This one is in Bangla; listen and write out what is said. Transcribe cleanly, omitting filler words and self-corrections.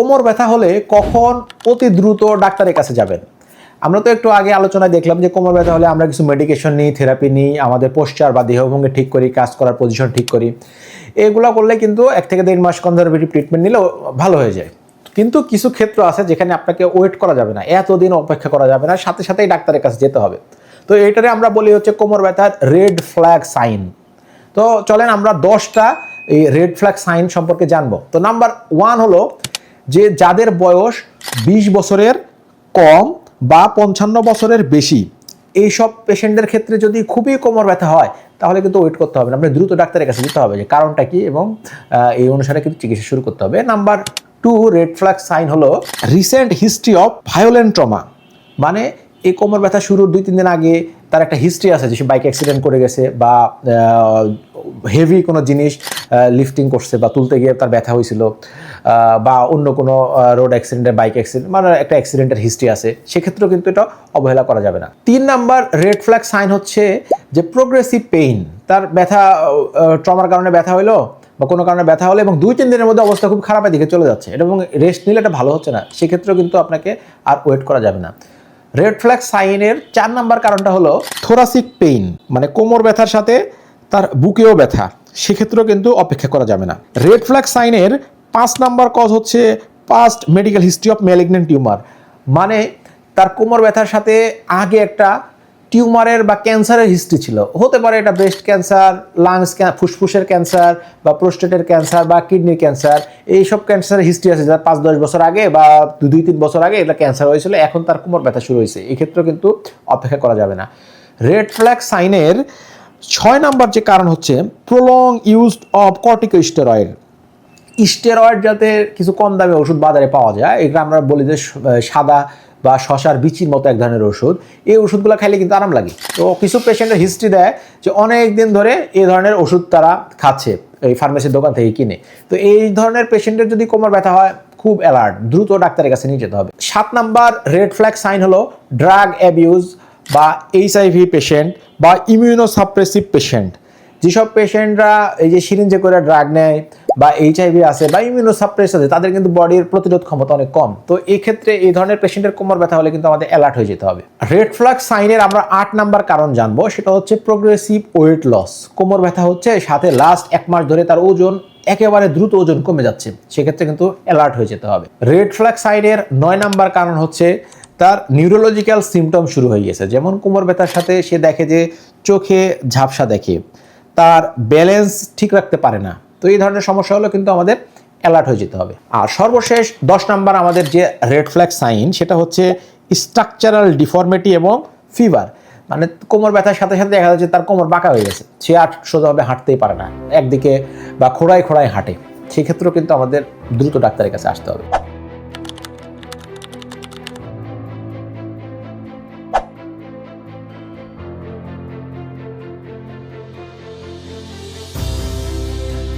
কোমর ব্যথা হলে কখন অতি দ্রুত ডাক্তারের কাছে যাবেন? আমরা তো একটু আগে আলোচনায় দেখলাম যে কোমর ব্যথা হলে আমরা কিছু মেডিকেশন নিই, থেরাপি নিই, আমাদের পোশ্চার বা দেহভঙ্গি ঠিক করি, কাজ করার পজিশন ঠিক করি। এগুলো করলে কিন্তু 1 থেকে 1.5 মাস কনজারভেটিভ ট্রিটমেন্ট নিলেও ভালো হয়ে যায়। কিন্তু কিছু ক্ষেত্র আছে যেখানে আপনাকে ওয়েট করা যাবে না, এতদিন অপেক্ষা করা যাবে না, সাথে সাথেই ডাক্তারের কাছে যেতে হবে। তো এইটারে আমরা বলি হচ্ছে কোমর ব্যথার রেড ফ্ল্যাগ সাইন। তো চলেন আমরা 10টা এই রেড ফ্ল্যাগ সাইন সম্পর্কে জানবো। তো নাম্বার 1 হলো যে যাদের বয়স 20 বছরের কম বা 55 বছরের বেশি, এইসব পেশেন্টদের ক্ষেত্রে যদি খুবই কোমর ব্যথা হয় তাহলে কিন্তু ওয়েট করতে হবে না, আপনি দ্রুত ডাক্তারের কাছে যেতে হবে যে কারণটা কি এবং এই অনুসারে কিন্তু চিকিৎসা শুরু করতে হবে। নাম্বার 2 রেড ফ্ল্যাগ সাইন হলো recent history of violent trauma. মানে এই কোমর ব্যথা শুরুর 2-3 দিন আগে তার একটা হিস্ট্রি আছে যে সে বাইক অ্যাক্সিডেন্ট করে গেছে বা হেভি কোনো জিনিস লিফটিং করছে বা তুলতে গিয়ে তার ব্যথা হয়েছিল, বা অন্য কোনো রোড অ্যাক্সিডেন্টের, বাইক অ্যাক্সিডেন্ট, মানে একটা অ্যাক্সিডেন্টের হিস্ট্রি আছে, সেক্ষেত্রেও কিন্তু এটা অবহেলা করা যাবে না। 3 নাম্বার রেড ফ্ল্যাগ সাইন হচ্ছে যে প্রোগ্রেসিভ পেইন। তার ব্যথা ট্রমার কারণে ব্যথা হইলো বা কোনো কারণে ব্যথা হলো এবং 2-3 দিনের মধ্যে অবস্থা খুব খারাপের দিকে চলে যাচ্ছে এবং রেস্ট নিলে এটা ভালো হচ্ছে না, সেক্ষেত্রেও কিন্তু আপনাকে আর ওয়েট করা যাবে না। রেড ফ্ল্যাগ সাইনের 4 নাম্বার কারণটা হলো থোরাসিক পেইন, মানে কোমর ব্যথার সাথে তার বুকেও ব্যথা, সেক্ষেত্রেও কিন্তু অপেক্ষা করা যাবে না। রেড ফ্ল্যাগ সাইনের 5 নাম্বার কজ হচ্ছে past medical history of malignant tumour. মানে তার কোমর ব্যথার সাথে আগে একটা টিউমারের বা ক্যান্সারের হিস্ট্রি ছিল, হতে পারে এটা ব্রেস্ট ক্যান্সার, লাংস, ফুসফুসের ক্যান্সার বা প্রোস্টেটের ক্যান্সার বা কিডনির ক্যান্সার। এইসব ক্যান্সারের হিস্ট্রি আছে যারা 5-10 বছর আগে বা 2-3 বছর আগে এটা ক্যান্সার হয়েছিল, এখন তার কোমর ব্যথা শুরু হয়েছে, এক্ষেত্রেও কিন্তু অপেক্ষা করা যাবে না। রেড ফ্ল্যাগ সাইনের 6 নাম্বার যে কারণ হচ্ছে prolong use of corticosteroid. Steroid যাতে কিছু কম দামে ওষুধ বাজারে পাওয়া যায়, এগুলো আমরা বলি যে সাদা বা শশার বিচির মতো এক ধরনের ওষুধ, এই ওষুধগুলো খাইলে কিন্তু আরাম লাগে। তো কিছু পেশেন্টের হিস্ট্রি দেয় যে অনেক দিন ধরে এই ধরনের ওষুধ তারা খাচ্ছে এই ফার্মেসির দোকান থেকে কিনে। তো এই ধরনের পেশেন্টের যদি কোমর ব্যথা হয় খুব অ্যালার্ট, দ্রুত ডাক্তারের কাছে নিয়ে যেতে হবে। 7 নাম্বার রেড ফ্ল্যাগ সাইন হলো ড্রাগ অ্যাবিউজ বা HIV পেশেন্ট বা ইমিউনোসাপ্রেসিভ পেশেন্ট। যেসব পেশেন্টরা এই যে সিরিঞ্জে করে ড্রাগ নেয় বা HIV আছে বা ইমিউনোসাপ্রেস আছে, তাদের কিন্তু বডির প্রতিরোধ ক্ষমতা অনেক কম। তো এই ক্ষেত্রে এই ধরনের পেশেন্টের কোমর ব্যথা হলে কিন্তু আমাদের অ্যালার্ট হয়ে যেতে হবে। রেড ফ্ল্যাগ সাইনের আমরা 8 নাম্বার কারণ জানবো, সেটা হচ্ছে প্রোগ্রেসিভ ওয়েট লস। কোমর ব্যথা হচ্ছে সাথে লাস্ট 1 মাস ধরে তার ওজন একেবারে দ্রুত ওজন কমে যাচ্ছে, সেক্ষেত্রে কিন্তু অ্যালার্ট হয়ে যেতে হবে। রেড ফ্ল্যাগ সাইনের 9 নাম্বার কারণ হচ্ছে তার নিউরোলজিক্যাল সিমটম শুরু হয়ে গেছে, যেমন কোমর ব্যথার সাথে সে দেখে যে চোখে ঝাপসা দেখে, তার ব্যালেন্স ঠিক রাখতে পারে না। তো এই ধরনের সমস্যা হলো কিন্তু আমাদের অ্যালার্ট হয়ে যেতে হবে। আর সর্বশেষ 10 নাম্বার আমাদের যে রেড ফ্ল্যাগ সাইন, সেটা হচ্ছে স্ট্রাকচারাল ডিফর্মিটি এবং ফিভার। মানে কোমর ব্যথার সাথে সাথে দেখা যাচ্ছে তার কোমর বাঁকা হয়ে গেছে, সে আর সোজাভাবে হাঁটতেই পারে না, একদিকে বা খোঁড়ায় খোঁড়ায় হাঁটে, সেক্ষেত্রেও কিন্তু আমাদের দ্রুত ডাক্তারের কাছে আসতে হবে।